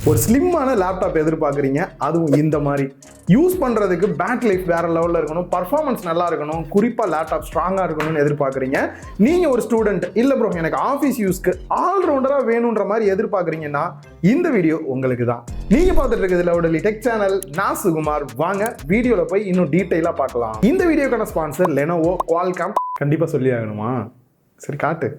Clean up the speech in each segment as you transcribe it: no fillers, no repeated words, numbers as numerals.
ஒரு ஸ்லிம்மான லேப்டாப் எதிர்பார்க்குறீங்க, அதுவும் இந்த மாதிரி யூஸ் பண்ணுறதுக்கு பேட்டரி லைஃப் வேறு லெவலில் இருக்கணும், பர்ஃபார்மன்ஸ் நல்லா இருக்கணும், குறிப்பாக லேப்டாப் ஸ்ட்ராங்காக இருக்கணும்னு எதிர்பார்க்குறீங்க. நீங்கள் ஒரு ஸ்டூடெண்ட் இல்லை ப்ரோ எனக்கு ஆஃபீஸ் யூஸ்க்கு ஆல்ரவுண்டராக வேணுன்ற மாதிரி எதிர்பார்க்குறீங்கன்னா இந்த வீடியோ உங்களுக்கு தான். நீங்கள் பார்த்துட்டு இருக்கிறது லெவடலி டெக் சேனல். நான் சுகுமார். வாங்க வீடியோவில் போய் இன்னும் டீட்டெயிலாக பார்க்கலாம். இந்த வீடியோக்கான ஸ்பான்சர் லெனோவோ குவால்காம். கண்டிப்பாக சொல்லி ஆகணுமா? சரி காட்டு.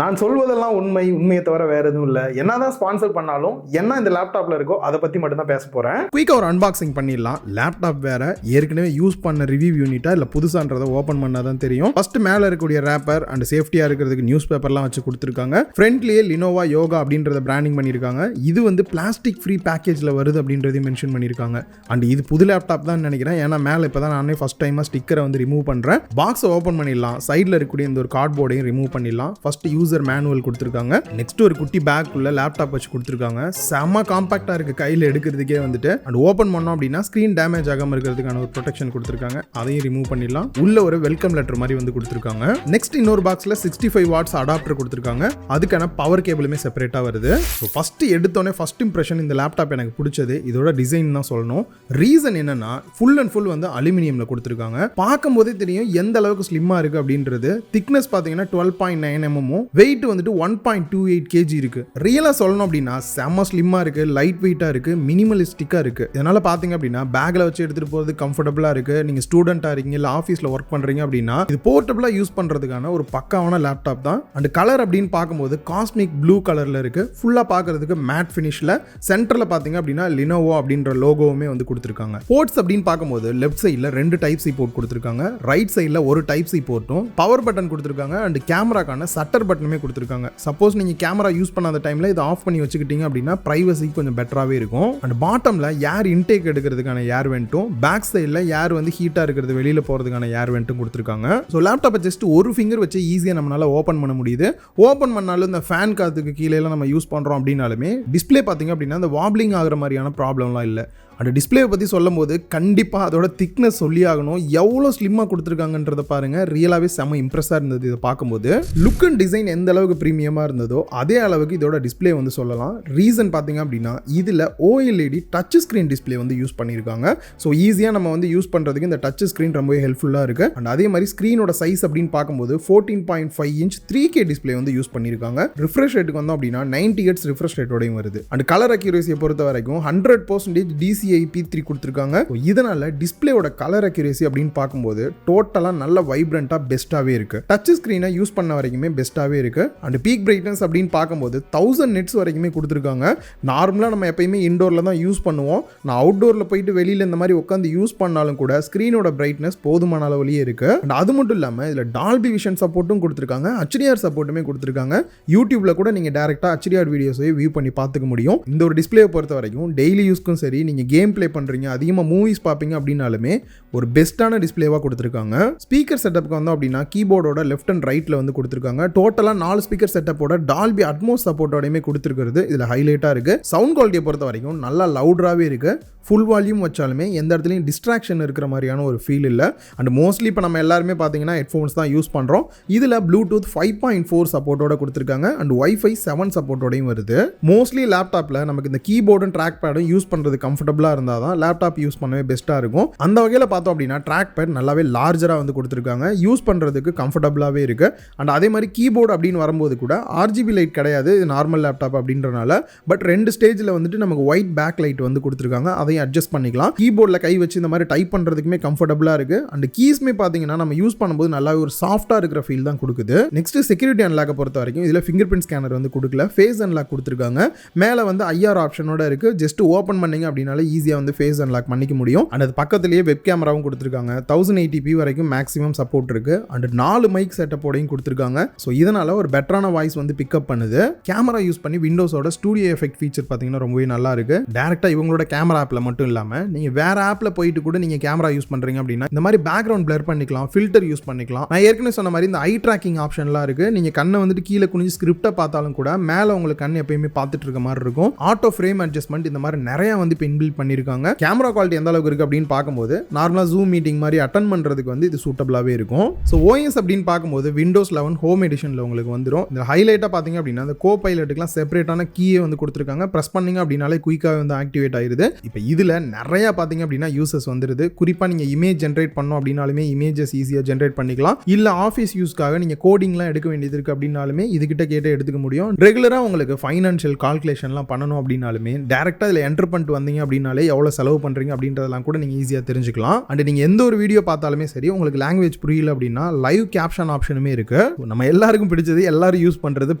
நான் சொல்வதெல்லாம் உண்மையை தவிர வேற எதுவும் இல்லை. என்னதான் ஸ்பான்சர் பண்ணாலும் என்ன இந்த லேப்டாப்ல இருக்கோ அதை பத்தி மட்டும் தான் பேச போறேன். குயிக்கா ஒரு அன்பாக்சிங் பண்ணிடலாம். லேப்டாப் வேற, ஏற்கனவே யூஸ் பண்ண ரிவ்யூ யூனிட்டா இல்ல புதுசான்றதை ஓபன் பண்ணாதான் தெரியும். ஃபர்ஸ்ட் மேல இருக்கக்கூடிய ரேப்பர் அண்ட் சேஃப்டியா இருக்கிறதுக்கு நியூஸ் பேப்பர்லாம் வச்சு கொடுத்துருக்காங்க. ஃப்ரண்ட்லயே லினோவா யோகா அப்படின்றத பிராண்டிங் பண்ணியிருக்காங்க. இது வந்து பிளாஸ்டிக் ஃப்ரீ பேக்கேஜ்ல வருது அப்படின்றதையும் மென்ஷன் பண்ணியிருக்காங்க. அண்ட் இது புது லேப்டாப் தான் நினைக்கிறேன். ஏன்னா மேல இப்பதான் நானே ஃபர்ஸ்ட் டைமா ஸ்டிக்கரை வந்து ரிமூவ் பண்றேன். பாக்ஸை ஓபன் பண்ணிடலாம். சைட்ல இருக்கக்கூடிய இந்த ஒரு கார்ட்போர்டையும் ரிமூவ் பண்ணிடலாம். ஃபர்ஸ்ட் யூசர் மேனுவல் கொடுத்திருக்காங்க. நெக்ஸ்ட் ஒரு குட்டி பேக் உள்ள லேப்டாப் வச்சு கொடுத்திருக்காங்க. செம காம்பாக்டா இருக்கு, கையில எடுக்கிறதுக்கே வந்துட்டு. அண்ட் ஓபன் பண்ணோம் அப்படின்னா ஸ்கிரீன் டேமேஜ் ஆகாம இருக்கிறதுக்கான ஒரு ப்ரொடெக்ஷன் கொடுத்திருக்காங்க. அதையும் ரிமூவ் பண்ணிடலாம். உள்ள ஒரு வெல்கம் லெட்டர் மாதிரி வந்து கொடுத்திருக்காங்க. நெக்ஸ்ட் இன்னொரு பாக்ஸ்ல 65 வாட்ஸ் அடாப்டர் கொடுத்திருக்காங்க. அதுக்கான பவர் கேபிளுமே செப்பரேட்டா வருது. ஃபர்ஸ்ட் எடுத்தோனே ஃபர்ஸ்ட் இம்ப்ரெஷன் இந்த லேப்டாப் எனக்கு பிடிச்சது இதோட டிசைன் தான் சொல்லணும். ரீசன் என்னன்னா ஃபுல் அண்ட் ஃபுல் வந்து அலுமினியம்ல கொடுத்திருக்காங்க. பார்க்கும்போதே தெரியும் எந்த அளவுக்கு ஸ்லிம்மா இருக்கு அப்படின்றது. திக்னஸ் பாத்தீங்கன்னா 12.9 mm, வெயிட் வந்துட்டு 1.28 kg இருக்கு. ரியலா சொல்லணும் அப்படின்னா செம ஸ்லிம்மா இருக்கு, லைட் வெயிட்டா இருக்கு, மினிமலிஸ்டிக்கா இருக்கு. இதனால பாத்தீங்க அப்படின்னா பேக்ல வச்சு எடுத்துட்டு போறது கம்ஃபர்டபுளா இருக்கு. நீங்க ஸ்டூடெண்டா இருக்கீங்க இல்ல ஆபீஸ்ல ஒர்க் பண்றீங்க அப்படின்னா இது போர்ட்டபிளா யூஸ் பண்றதுக்கான ஒரு பக்காவான லேப்டாப் தான். அண்ட் கலர் அப்படின்னு பார்க்கும்போது காஸ்மிக் ப்ளூ கலர்ல இருக்கு. ஃபுல்லா பார்க்கிறதுக்கு மேட் ஃபினிஷ்ல. சென்டர்ல பாத்தீங்க அப்படின்னா லினோவோ அப்படின்ற லோகோவுமே வந்து கொடுத்திருக்காங்க. போர்ட்ஸ் அப்படின்னு பார்க்கும்போது லெஃப்ட் சைடுல 2 டைப் சி போர்ட் கொடுத்திருக்காங்க. ரைட் சைடுல ஒரு டைப் சி போர்ட்டும் பவர் பட்டன் கொடுத்திருக்காங்க. அண்ட் கேமராக்கான சட்டர் பட்டனுமே கொடுத்திருக்காங்க. சப்போஸ் நீங்க கேமரா யூஸ் பண்ணாத டைம்ல இதை ஆஃப் பண்ணி வச்சுக்கிட்டீங்க அப்படின்னா பிரைவசி கொஞ்சம் பெட்டராவே இருக்கும். அண்ட் பாட்டம்ல ஏர் இன்டேக் எடுக்கிறதுக்கான ஏர் வென்ட்டும், பேக் சைடுல ஏர் வந்து ஹீட்டா இருக்கிறது வெளியில போறதுக்கான ஏர் வென்ட்டும் கொடுத்திருக்காங்க. ஸோ லேப்டாப்பை ஜஸ்ட் ஒரு ஃபிங்கர் வச்சு ஈஸியா நம்மளால ஓபன் பண்ண முடியுது. ஓபன் பண்ணாலும் இந்த ஃபேன் காத்துக்கு கீழே எல்லாம் நம்ம யூஸ் பண்றோம் அப்படின்னாலுமே டிஸ்பிளே பாத்தீங்க அப்படின்னா இந்த வாப்ளிங் ஆகிற மாதிரியான ப்ராப்ளம்லாம் இல்லை. அந்த டிஸ்பிளேவை பற்றி சொல்லும் போது கண்டிப்பாக அதோட திக்னஸ் சொல்லி ஆகணும். எவ்வளோ ஸ்லிம்மாக கொடுத்துருக்காங்கன்றத பாருங்கள். ரியலாகவே செம்ம இம்ப்ரெஸ்ஸாக இருந்தது இதை பார்க்கும்போது. லுக் அண்ட் டிசைன் எந்த அளவுக்கு ப்ரீமியமாக இருந்ததோ அதே அளவுக்கு இதோட டிஸ்பிளே வந்து சொல்லலாம். ரீசன் பார்த்தீங்க அப்படின்னா இதில் OLED டச் ஸ்க்ரீன் டிஸ்பிளே வந்து யூஸ் பண்ணியிருக்காங்க. ஸோ ஈஸியாக நம்ம வந்து யூஸ் பண்ணுறதுக்கு இந்த டச் ஸ்க்ரீன் ரொம்பவே ஹெல்ப்ஃபுல்லாக இருக்குது. அண்ட் அதே மாதிரி ஸ்க்ரீனோட சைஸ் அப்படின்னு பார்க்கும்போது 14.5 inch 3K டிஸ்பிளே வந்து யூஸ் பண்ணியிருக்காங்க. ரிஃப்ரெஷ் ரேட்டுக்கு வந்தோம் அப்படின்னா 90 Hz ரிஃப்ரெஷ் ரேட்டோடையும் வருது. அண்ட் கலர் அக்யூரேசியை பொறுத்த வரைக்கும் 100% DC IP3 கொடுத்திருக்காங்க. இதனால டிஸ்பிளேயோட கலர் அக்யூரேசி அப்படின்னு பார்க்கும்போது டோட்டலா நல்ல வைப்ரண்டா பெஸ்டாவே இருக்கு. டச் ஸ்கிரீனை யூஸ் பண்ண வரைக்குமே பெஸ்டாவே இருக்கு. அண்ட் பீக் பிரைட்னஸ் அப்படின்னு பார்க்கும்போது 1000 nits வரைக்குமே கொடுத்திருக்காங்க. நார்மலா நம்ம எப்பயுமே இன்டோர்ல தான் யூஸ் பண்ணுவோம். நான் அவுட்டோர்ல போயிட்டு வெளியில இந்த மாதிரி உட்காந்து யூஸ் பண்ணாலும் கூட ஸ்கிரீனோட பிரைட்னஸ் போதுமான அளவுலயே இருக்கு. அண்ட் அது மட்டும் இல்லாம இதுல டால்பி விஷன் சப்போர்ட்டும் கொடுத்திருக்காங்க. HDR சப்போர்ட்டுமே கொடுத்திருக்காங்க. யூடியூப்ல கூட நீங்க டைரக்டா HDR வீடியோஸை வியூ பண்ணி பார்த்துக்க முடியும். இந்த ஒரு டிஸ்பிளே பொறுத்த வரைக்கும் டெய்லி யூஸ்க்கும் சரி, நீங்க கேம் பிளே பண்றீங்க, அதிகமா மூவிஸ் பாப்பீங்க அப்படினாலுமே ஒரு பெஸ்டான டிஸ்பிளேவா கொடுத்திருக்காங்க. ஸ்பீக்கர் செட்டப்க்கு வந்தோம் அப்படின்னா கீபோர்டோட லெஃப்ட் அண்ட் ரைட்ல வந்து கொடுத்திருக்காங்க. டோட்டலா 4 ஸ்பீக்கர் செட்டப்போட டால்பி அட்மோஸ் சப்போர்ட்டோடயுமே கொடுத்திருக்கிறது இதுல ஹைலைட்டா இருக்கு. சவுண்ட் குவாலிட்டியை பொறுத்த வரைக்கும் நல்லா லவுடராவே இருக்கு. ஃபுல் வால்யூம் வச்சாலுமே எந்த இடத்துலையும் டிஸ்ட்ராக்ஷன் இருக்கிற மாதிரியான ஒரு ஃபீல் இல்லை. அண்ட் மோஸ்ட்லி இப்போ நம்ம எல்லாருமே பார்த்தீங்கன்னா ஹெட்ஃபோன்ஸ் தான் யூஸ் பண்ணுறோம். இதில் ப்ளூடூத் 5.4 சப்போர்ட்டோட கொடுத்துருக்காங்க. அண்ட் Wi-Fi 7 சப்போர்ட்டோடையும் வருது. மோஸ்ட்லி லேப்டாப்பில் நமக்கு இந்த கீபோர்டும் ட்ராக் பேடும் யூஸ் பண்ணுறது கம்ஃபர்டபுளாக இருந்தால் தான் லேப்டாப் யூஸ் பண்ணவே பெஸ்ட்டாக இருக்கும். அந்த வகையில் பார்த்தோம் அப்படின்னா ட்ராக் பேட் நல்லாவே லார்ஜராக வந்து கொடுத்துருக்காங்க. யூஸ் பண்ணுறதுக்கு கம்ஃபர்டபுளாகவே இருக்குது. அண்ட் அதே மாதிரி கீபோர்டு அப்படின்னு வரும்போது கூட RGB லைட் கிடையாது, இது நார்மல் லேப்டாப் அப்படின்றனால. பட் 2 ஸ்டேஜில் வந்துட்டு நமக்கு ஒயிட் பேக் லைட் வந்து கொடுத்துருக்காங்க. அதையும் அட்ஜஸ்ட் பண்ணிக்கலாம். கீபோர்டில் கை வச்சு இந்த மாதிரி டைப் பண்ணுறதுக்குமே கம்ஃபர்டபுளாக இருக்குது. அண்ட் கீஸ்மே பார்த்தீங்கன்னா நம்ம யூஸ் பண்ணும்போது நல்லா ஒரு சாஃப்டாக இருக்கிற ஃபீல் தான் கொடுக்குது. நெக்ஸ்ட் செக்யூரிட்டி அன்லாக்கை பொறுத்த வரைக்கும் இதில் ஃபிங்கர் பிரிண்ட் ஸ்கேனர் வந்து கொடுக்கல, ஃபேஸ் அன்லாக் கொடுத்துருக்காங்க. மேலே வந்து IR ஆப்ஷனோட இருக்குது. ஜஸ்ட் ஓப்பன் பண்ணிங்க அப்படின்னால ஈஸியாக வந்து ஃபேஸ் அன்லாக் பண்ணிக்க முடியும். அண்ட் அது பக்கத்துலேயே வெப் கேமராவும் கொடுத்துருக்காங்க. 1080p வரைக்கும் மேக்ஸிமம் சப்போர்ட் இருக்குது. அண்ட் 4 மைக் செட்டப்போடையும் கொடுத்துருக்காங்க. ஸோ இதனால் ஒரு பெட்டரான வாய்ஸ் வந்து பிக்கப் பண்ணுது. கேமரா யூஸ் பண்ணி விண்டோஸோட ஸ்டூடியோ எஃபெக்ட் ஃபீச்சர் பார்த்தீங்கன்னா ரொம்பவே நல்லா இருக்குது. டேரெக்டாக இவங்களோட கேமரா ஆப்பில் மட்டும் இல்லாமல் நீங்க வேற ஆப்ல போயிட்டு கூட நீங்க கேமரா யூஸ் பண்றீங்க அப்படின்னா இந்த மாதிரி பேக்ரவுண்ட் பிளர் பண்ணிக்கலாம், ஃபில்டர் யூஸ் பண்ணிக்கலாம். நான் ஏற்கனவே சொன்ன மாதிரி இந்த ஐ ட்ராக்கிங் ஆப்ஷன்லாம் இருக்கு. நீங்க கண்ணை வந்துட்டு கீழே குனிஞ்சு ஸ்கிரிப்டை பார்த்தாலும் கூட மேல உங்களுக்கு கண் எப்பயுமே பார்த்துட்டு இருக்க மாதிரி இருக்கும். ஆட்டோ ஃப்ரேம் அட்ஜஸ்ட்மெண்ட் இந்த மாதிரி நிறைய வந்து இப்போ இன்பில்ட் பண்ணியிருக்காங்க. கேமரா குவாலிட்டி எந்த அளவுக்கு இருக்கு அப்படின்னு பார்க்கும்போது நார்மலா ஜூம் மீட்டிங் மாதிரி அட்டன் பண்றதுக்கு வந்து இது சூட்டபிளாவே இருக்கும். ஸோ ஓஎஸ் அப்படின்னு பார்க்கும்போது விண்டோஸ் 11 ஹோம் எடிஷன்ல உங்களுக்கு வந்துடும். இந்த ஹைலைட்டா பாத்தீங்க அப்படின்னா அந்த கோ பைலட்டுக்குலாம் செப்பரேட்டான கீயே வந்து கொடுத்துருக்காங்க. பிரஸ் பண்ணீங்க அப்படின்னாலே குயிக்காக வந்து ஆக்டிவேட் ஆயிருது. இப்போ இதுல நிறைய பாத்தீங்க அப்படின்னா யூசஸ் வந்துருது. குறிப்பா நீங்க இமேஜ் ஜென்ரேட் பண்ணோம் அப்படின்னாலுமே இமேஜஸ் ஈஸியா ஜென்ரேட் பண்ணிக்கலாம். இல்ல ஆஃபீஸ் யூஸ்க்காக நீங்க கோடிங்லாம் எடுக்க வேண்டியது இருக்கு அப்படின்னாலுமே இதுகிட்ட கேட்டு எடுத்துக்க முடியும். ரெகுலரா உங்களுக்கு ஃபைனான்ஷியல் கால்குலேஷன்லாம் பண்ணணும் அப்படின்னாலுமே டைரக்டா இதுல என்டர் பண்ணிட்டு வந்தீங்க அப்படின்னாலே எவ்வளவு செலவு பண்றீங்க அப்படின்றதெல்லாம் கூட நீங்க ஈஸியா தெரிஞ்சுக்கலாம். அண்ட் நீங்க எந்த ஒரு வீடியோ பார்த்தாலுமே சரி உங்களுக்கு லாங்குவேஜ் புரியல அப்படின்னா லைவ் கேப்ஷன் ஆப்ஷனுமே இருக்கு. நம்ம எல்லாருக்கும் பிடிச்சது எல்லாரும் யூஸ் பண்றது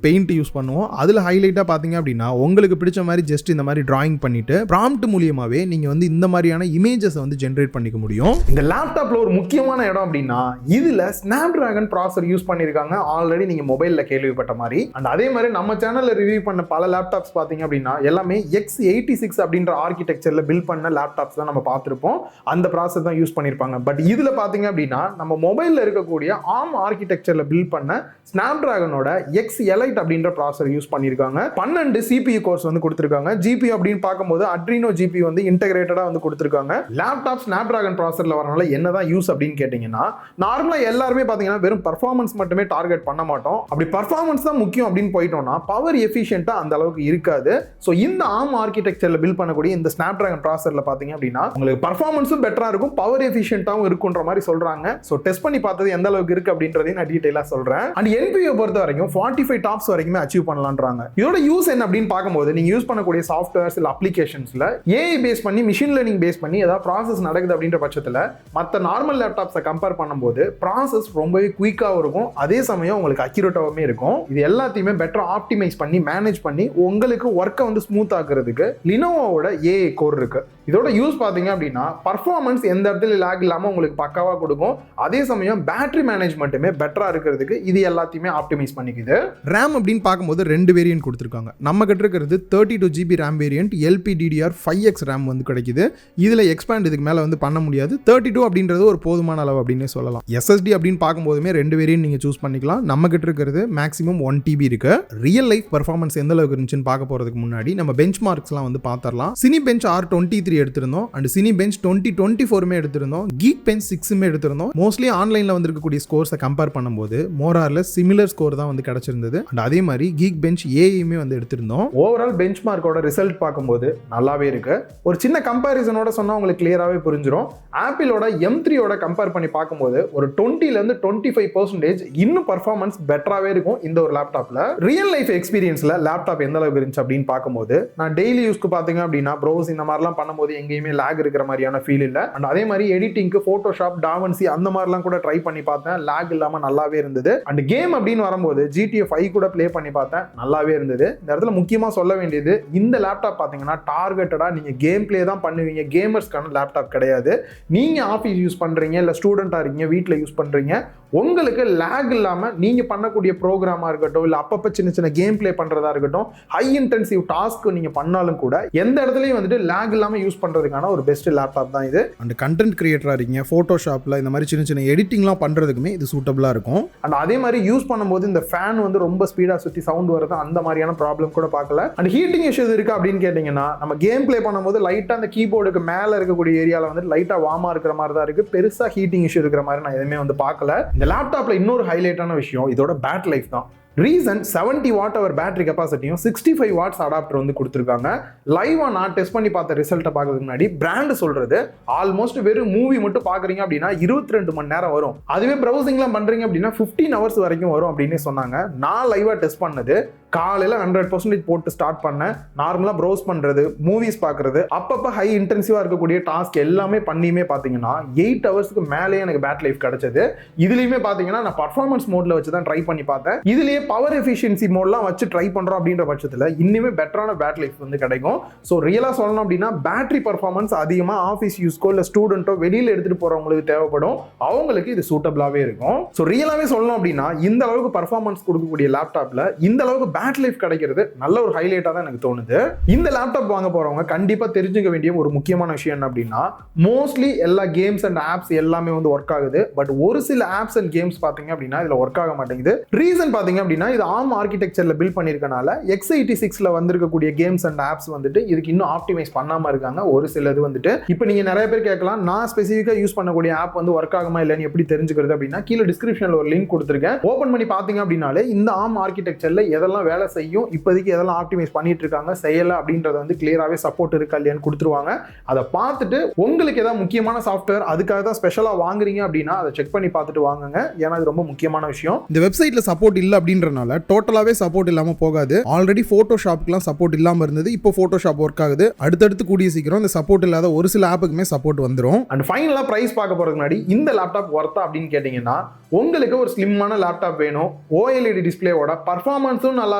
பெயிண்ட் யூஸ் பண்ணுவோம். அதுல ஹைலைட்டா பாத்தீங்க அப்படின்னா உங்களுக்கு பிடிச்ச மாதிரி ஜஸ்ட் இந்த மாதிரி டிராயிங் பண்ணிட்டு ப்ராம்ப்ட் மூலியமாவே நீங்க வந்து இந்த மாதிரியான இமேஜஸ் வந்து ஜெனரேட் பண்ணிக்க முடியும். இந்த லேப்டாப்ல ஒரு முக்கியமான இடம் அப்படின்னா இதுல ஸ்னாப்டிராகன் ப்ராசஸர் யூஸ் பண்ணிருக்காங்க. ஆல்ரெடி நீங்க மொபைல்ல கேள்விப்பட்ட மாதிரி. அண்ட் அதே மாதிரி நம்ம சேனல்ல ரிவ்யூ பண்ண பல லேப்டாப்ஸ் பாத்தீங்க அப்படின்னா எல்லாமே X86 அப்படின்ற ஆர்கிடெக்சர்ல பில்ட் பண்ண லேப்டாப்ஸ் தான் நம்ம பார்த்திருப்போம். அந்த ப்ராசஸர் தான் யூஸ் பண்ணிருப்பாங்க. பட் இதுல பாத்தீங்க அப்படின்னா நம்ம மொபைல்ல இருக்கக்கூடிய ARM ஆர்கிடெக்சர்ல பில்ட் பண்ண ஸ்னாப்டிராகனோட X Elite அப்படின்ற ப்ராசஸர் யூஸ் பண்ணிருக்காங்க. 12 CPU கோர்ஸ் வந்து கொடுத்திருக்காங்க. GPU அப்படின்னு பார்க்கும்போது Adreno GPU வந்து இன்டகிரேட்டடா வந்து கொடுத்திருக்காங்க. லேப்டாப் ஸ்னாப்டிராகன் ப்ராசஸர்ல வரனால என்னதான் யூஸ் அப்படின்னு கேட்டீங்கன்னா நார்மலா எல்லாருமே பாத்தீங்கன்னா வெறும் பர்ஃபார்மன்ஸ் மட்டுமே டார்கெட் பண்ண மாட்டோம். அப்படி பர்ஃபார்மன்ஸ் தான் முக்கியம் அப்படின்னு போயிட்டோம்னா பவர் எஃபிஷியன்ட்டா அந்த அளவுக்கு இருக்காது. சோ இந்த ARM ஆர்கிடெக்சர்ல பில்ட் பண்ணக்கூடிய இந்த ஸ்னாப்டிராகன் ப்ராசஸர்ல பாத்தீங்க அப்படின்னா உங்களுக்கு பர்ஃபார்மன்ஸும் பெட்டரா இருக்கும், பவர் எஃபிஷியன்ட்டாவும் இருக்குன்ற மாதிரி சொல்றாங்க. சோ டெஸ்ட் பண்ணி பார்த்தது எந்த அளவுக்கு இருக்கு அப்படின்றதையும் நான் டீடைலா சொல்றேன். அண்ட் NPU பொறுத்த வரைக்கும் 45 டாப்ஸ் வரைக்குமே அச்சீவ் பண்ணலாம்ன்றாங்க. இதோட யூஸ் என்ன அப்படின்னு பார்க்கும்போது நீங்க யூஸ் பண்ணக்கூடிய சாஃப்ட்வேர்ஸ் இல்ல அப்ளிகேஷன்ஸ்ல AI பேஸ் பண்ணி மிஷின் லேர்னிங் பேஸ் பண்ணி ஏதாவது ப்ராசஸ் நடக்குது அப்படின்ற பட்சத்துல மத்த நார்மல் லேப்டாப்ஸை கம்பேர் பண்ணும்போது ப்ராசஸ் ரொம்பவே குயிக்காகவும் இருக்கும், அதே சமயம் உங்களுக்கு அக்யூரேட்டாவுமே இருக்கும். இது எல்லாத்தையுமே பெட்டரா ஆப்டிமைஸ் பண்ணி மேனேஜ் பண்ணி உங்களுக்கு ஒர்க்கை வந்து ஸ்மூத் ஆக்குறதுக்கு லினோவோட AI கோர் இருக்கு. இதோட யூஸ் பாத்தீங்க அப்படின்னா பர்ஃபார்மன்ஸ் எந்த இடத்துல லாக் இல்லாம உங்களுக்கு பக்காவா கொடுக்கும், அதே சமயம் பேட்டரி மேனேஜ்மெண்ட்டுமே பெட்டரா இருக்கிறதுக்கு இது எல்லாத்தையுமே ஆப்டிமைஸ் பண்ணிக்குது. RAM அப்படின்னு பார்க்கும்போது ரெண்டு வேரியன்ட் கொடுத்துருக்காங்க. நம்ம கிட்ட இருக்கிறது 32 GB RAM variant LPDDR5X RAM வந்து கிடைக்குது. இதுல எக்ஸ்பேண்ட் இதுக்கு மேல வந்து பண்ண முடியாது. 32 அப்படின்றது ஒரு போதுமான அளவு அப்படின்னு சொல்லலாம். SSD அப்படின்னு பார்க்கும்போதுமே ரெண்டு வேரியன்ட் நீங்க சூஸ் பண்ணிக்கலாம். நம்ம கிட்ட இருக்கிறது மேக்ஸிமம் 1 TB இருக்கு. ரியல் லைஃப் பர்ஃபார்மன்ஸ் எந்த அளவுக்கு இருந்துச்சுன்னு பார்க்க போறதுக்கு முன்னாடி நம்ம பெஞ்ச் மார்க்ஸ்லாம் வந்து பார்த்தரலாம். Cinebench R23 எடுத்திருந்தோம் அண்ட் Cinebench 2024 எடுத்திருந்தோம், Geekbench 6 எடுத்திருந்தோம். மோஸ்ட்லி ஆன்லைன்ல வந்திருக்கக்கூடிய ஸ்கோர்ஸை கம்பேர் பண்ணும்போது more or less similar score தான் வந்து கிடைச்சிருந்தது. அண்ட் அதே மாதிரி Geekbench AIமே வந்து எடுத்திருந்தோம். ஓவரால் பெஞ்ச் மார்க்கோட ரிசல்ட் பார்க்கும்போது நல்லாவே இருக்கு. ஒரு சின்ன கம்பேரிசனோட சொன்னா உங்களுக்கு கிளியராகவே புரிஞ்சிடும். ஆப்பிளோட M3யோட கம்பேர் பண்ணி பார்க்கும்போது ஒரு 20% 25% இன்னும் பர்ஃபார்மன்ஸ் பெட்டராகவே இருக்கும் இந்த ஒரு லேப்டாப்ல. ரியல் லைஃப் எக்ஸ்பீரியன்ஸ்ல லேப்டாப் எந்த அளவுக்கு இருந்துச்சு அப்படின்னு பார்க்கும்போது நான் டெய்லி யூஸ்க்கு பார்த்தீங்க அப்படின்னா ப்ரௌஸ் இந்த மாதிரிலாம் பண்ணும்போது எங்கேயுமே லேக் இருக்கிற மாதிரியான ஃபீல் இல்லை. அண்ட் அதே மாதிரி எடிட்டிங்க்கு ஃபோட்டோஷாப் டாவன்சி அந்த மாதிரிலாம் கூட ட்ரை பண்ணி பார்த்தேன், லேக் இல்லாம நல்லாவே இருந்தது. அண்ட் கேம் அப்படின்னு வரும்போது GTA 5 கூட ப்ளே பண்ணி பார்த்தேன், நல்லாவே இருந்தது. இந்த இடத்துல முக்கியமா சொல்ல வேண்டியது இந்த லேப்டாப் பார்த்தீங்கன்னா டார்கெட்டடா நீங்க கேம் பிளே தான் பண்ணுவீங்க, கேமர்ஸ்க்கான லேப்டாப் கிடையாது. நீங்க ஆஃபீஸ் யூஸ் பண்றீங்க இல்ல ஸ்டூடெண்டா இருக்கீங்க வீட்டில் யூஸ் பண்றீங்க, உங்களுக்கு லேக் இல்லாம நீங்க பண்ணக்கூடிய ப்ரோக்ராமா இருக்கட்டும் இல்ல அப்பப்ப சின்ன சின்ன கேம் பிளே பண்றதா இருக்கட்டும், ஹை இன்டென்சிவ் டாஸ்க் நீங்க பண்ணாலும் கூட எந்த இடத்துலயும் வந்துட்டு லேக் இல்லாம யூஸ் பண்றதுக்கான ஒரு பெஸ்ட் லேப்டாப் தான் இது. அண்ட் கண்டென்ட் கிரியேட்டரா இருக்கீங்க, போட்டோஷாப்ல இந்த மாதிரி சின்ன சின்ன எடிட்டிங்லாம் பண்றதுக்குமே இது சூட்டபிளா இருக்கும். அண்ட் அதே மாதிரி யூஸ் பண்ணும்போது இந்த ஃபேன் வந்து ரொம்ப ஸ்பீடா சுத்தி சவுண்ட் வருது, அந்த மாதிரியான ப்ராப்ளம் கூட பார்க்கல. அண்ட் ஹீட்டிங் இஷ்யூஸ் இருக்கு அப்படின்னு கேட்டீங்கன்னா நம்ம கேம் பிளே பண்ணும்போது லைட்டா அந்த கீபோர்டுக்கு மேல இருக்கக்கூடிய ஏரியால வந்து லைட்டா வார்மா இருக்கிற மாதிரி தான் இருக்கு, பெருசா ஹீட்டிங் இஷ்யூ இருக்கிற மாதிரி நான் எதுவுமே வந்து பார்க்கல. இந்த லேப்டாப்ல இன்னொரு ஹைலைட்டான விஷயம் இதோட பேட்டரி லைஃப் தான். ரீசன் 70 வாட் அவர் பேட்டரி கெப்பாசிட்டியும் 65 வாட்ஸ் அடாப்டர் வந்து கொடுத்துருக்காங்க. லைவா நான் டெஸ்ட் பண்ணி பார்த்த ரிசல்ட்டை பார்க்கறதுக்கு முன்னாடி பிராண்ட் சொல்றது ஆல்மோஸ்ட் வெறும் மூவி மட்டும் பாக்குறீங்க அப்படின்னா 22 மணி நேரம் வரும், அதுவே ப்ரௌசிங்லாம் பண்றீங்க அப்படின்னா 15 ஹவர்ஸ் வரைக்கும் வரும் அப்படின்னு சொன்னாங்க. நான் லைவா டெஸ்ட் பண்ணது காலையில 100% போட்டு ஸ்டார்ட் பண்ணேன். நார்மலா ப்ரௌஸ் பண்றது, மூவிஸ் பாக்குறது, அப்பப்ப ஹை இன்டென்சிவா இருக்கக்கூடிய டாஸ்க் எல்லாமே பண்ணியுமே பாத்தீங்கன்னா 8 ஹவர்ஸ்க்கு மேலே எனக்கு பேட்டரி லைஃப் கிடைச்சது. இதுலயுமே பாத்தீங்கன்னா நான் பர்ஃபார்மன்ஸ் மோட்ல வச்சு தான் ட்ரை பண்ணி பார்த்தேன். இதுலயே பவர் எஃபிஷியன்சி மோட்லாம் வச்சு ட்ரை பண்றோம் அப்படின்ற பட்சத்தில் இன்னுமே பெட்டரான பேட்டரி லைஃப் வந்து கிடைக்கும். ஸோ ரியலா சொல்லணும் அப்படின்னா பேட்டரி பர்ஃபார்மன்ஸ் அதிகமாக ஆஃபீஸ் யூஸ்க்கோ இல்லை ஸ்டூடெண்ட்டோ வெளியில் எடுத்துட்டு போறவங்களுக்கு தேவைப்படும், அவங்களுக்கு இது சூட்டபிளாவே இருக்கும். ஸோ ரியலாவே சொல்லணும் அப்படின்னா இந்த அளவுக்கு பர்ஃபார்மன்ஸ் கொடுக்கக்கூடிய லேப்டாப்ல இந்த அளவுக்கு பேட்டரி லைஃப் கிடைக்கிறது நல்ல ஒரு ஹைலைட்டா தான் எனக்கு தோணுது. இந்த லேப்டாப் வாங்க போறவங்க கண்டிப்பா தெரிஞ்சுக்க வேண்டிய ஒரு முக்கியமான விஷயம் என்ன அப்படின்னா, மோஸ்ட்லி எல்லா கேம்ஸ் அண்ட் ஆப்ஸ் எல்லாமே வந்து ஒர்க் ஆகுது. பட் ஒரு சில ஆப்ஸ் அண்ட் கேம்ஸ் பாத்தீங்க அப்படின்னா இதுல ஒர்க் ஆக மாட்டேங்குது. ரீசன் பாத்தீங்க அப்படின்னா இது ARM ஆர்கிடெக்சர்ல பில்ட் பண்ணிருக்கனால x86ல வந்திருக்கக்கூடிய கேம்ஸ் அண்ட் ஆப்ஸ் வந்துட்டு இதுக்கு இன்னும் ஆப்டிமைஸ் பண்ணாம இருக்காங்க. ஒரு சிலது வந்துட்டு இப்போ நீங்க நிறைய பேர் கேட்கலாம், நான் ஸ்பெசிஃபிக்கா யூஸ் பண்ணக்கூடிய ஆப் வந்து ஒர்க் ஆகுமா இல்லைன்னு எப்படி தெரிஞ்சுக்கிறது அப்படின்னா, கீழே டிஸ்கிரிப்ஷன்ல ஒரு லிங்க் கொடுத்துருக்கேன். ஓபன் பண்ணி பாத்தீங்க அப்படின்னாலே இந்த ARM ஆர்கிடெக்சர்ல எதெல்லாம் வேலை செய்யும், இப்போதைக்கு எதெல்லாம் ஆப்டிமைஸ் பண்ணிட்டு இருக்காங்க, செய்யல அப்படின்றத வந்து கிளியராகவே சப்போர்ட் இருக்கா இல்லையான்னு கொடுத்துருவாங்க. அதை பார்த்துட்டு உங்களுக்கு ஏதாவது முக்கியமான சாஃப்ட்வேர் அதுக்காக தான் ஸ்பெஷலாக வாங்குறீங்க அப்படின்னா அதை செக் பண்ணி பார்த்துட்டு வாங்குங்க. ஏன்னா இது ரொம்ப முக்கியமான விஷயம். இந்த வெப்சைட்ல சப்போர்ட் இல்லை அப்படின்றனால டோட்டலாகவே சப்போர்ட் இல்லாமல் போகாது. ஆல்ரெடி ஃபோட்டோஷாப்க்குலாம் சப்போர்ட் இல்லாமல் இருந்தது, இப்போ ஃபோட்டோஷாப் ஒர்க் ஆகுது. அடுத்தடுத்து கூடிய சீக்கிரம் இந்த சப்போர்ட் இல்லாத ஒரு சில ஆப்புக்குமே சப்போர்ட் வந்துடும். அண்ட் ஃபைனலாக ப்ரைஸ் பார்க்க போகிறதுக்கு முன்னாடி இந்த லேப்டாப் ஒர்த்தா அப்படின்னு கேட்டிங்கன்னா, உங்களுக்கு ஒரு ஸ்லிம்மான லேப்டாப் வேணும், OLED டிஸ்பிளேவோட பர்ஃபார்மன்ஸும் நல்லா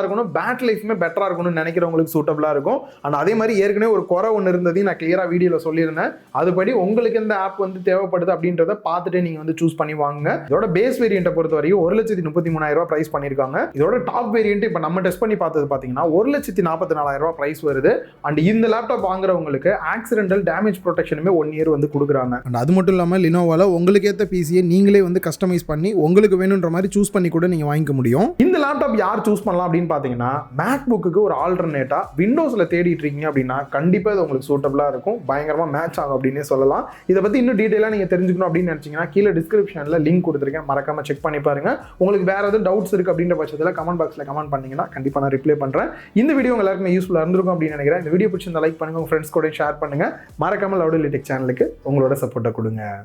இருக்கணும், பேட்டரி லைஃப்மே பெட்டரா இருக்கணும்னு நினைக்கிறவங்களுக்கு சூட்டபிளா இருக்கும். அண்ட் அதே மாதிரி ஏற்கனவே ஒரு குறை ஒன்று இருந்ததையும் நான் கிளியரா வீடியோல சொல்லியிருந்தேன். அதுபடி உங்களுக்கு இந்த ஆப் வந்து தேவைப்படுது அப்படின்றத பார்த்துட்டு நீங்க வந்து சூஸ் பண்ணி வாங்குங்க. இதோட பேஸ் வேரியண்ட்டை பொறுத்த வரைக்கும் 1,33,000 பிரைஸ் பண்ணிருக்காங்க. இதோட டாப் வேரியண்ட் இப்போ நம்ம டெஸ்ட் பண்ணி பார்த்தது பார்த்தீங்கன்னா 1,44,000 பிரைஸ் வருது. அண்ட் இந்த லேப்டாப் வாங்குறவங்களுக்கு ஆக்சிடென்டல் டேமேஜ் ப்ரொடெக்ஷனுமே 1 இயர் வந்து கொடுக்குறாங்க. அண்ட் அது மட்டும் இல்லாமல் லினோவால உங்களுக்கு ஏற்ற பிசியை நீங்களே வந்து கஸ்டமைஸ் பண்ணி உங்களுக்கு வேணுன்ற மாதிரி சூஸ் பண்ணி கூட நீங்க வாங்கிக்க முடியும். இந்த லேப்டாப் யார் சூஸ் பண்ணலாம் அப்படின்னு பாத்தீங்கன்னா, மேக்புக்கு ஒரு ஆல்டர்னேட்டா விண்டோஸ்ல தேடிட்டு இருக்கீங்க அப்படின்னா கண்டிப்பா இது உங்களுக்கு சூட்டபிளா இருக்கும், பயங்கரமா மேட்ச் ஆகும் அப்படின்னே சொல்லலாம். இதை பத்தி இன்னும் டீடைலா நீங்க தெரிஞ்சுக்கணும் அப்படின்னு நினைச்சீங்கன்னா கீழே டிஸ்கிரிப்ஷன்ல லிங்க் கொடுத்துருக்கேன், மறக்காம செக் பண்ணி பாருங்க. உங்களுக்கு வேற ஏதாவது டவுட்ஸ் இருக்கு அப்படின்ற பட்சத்தில் கமெண்ட் பாக்ஸ்ல கமெண்ட் பண்ணீங்கன்னா கண்டிப்பா நான் ரிப்ளை பண்றேன். இந்த வீடியோ எல்லாருக்குமே யூஸ்ஃபுல்லா இருந்திருக்கும் அப்படின்னு நினைக்கிறேன். இந்த வீடியோ பிடிச்சிருந்தா லைக் பண்ணுங்க, உங்க ஃப்ரெண்ட்ஸ் கூட ஷேர் பண்ணுங்க. மறக்காம லவுட் டெக் சேனலுக்கு உங்களோட சப்போர்ட்டை கொடுங்க.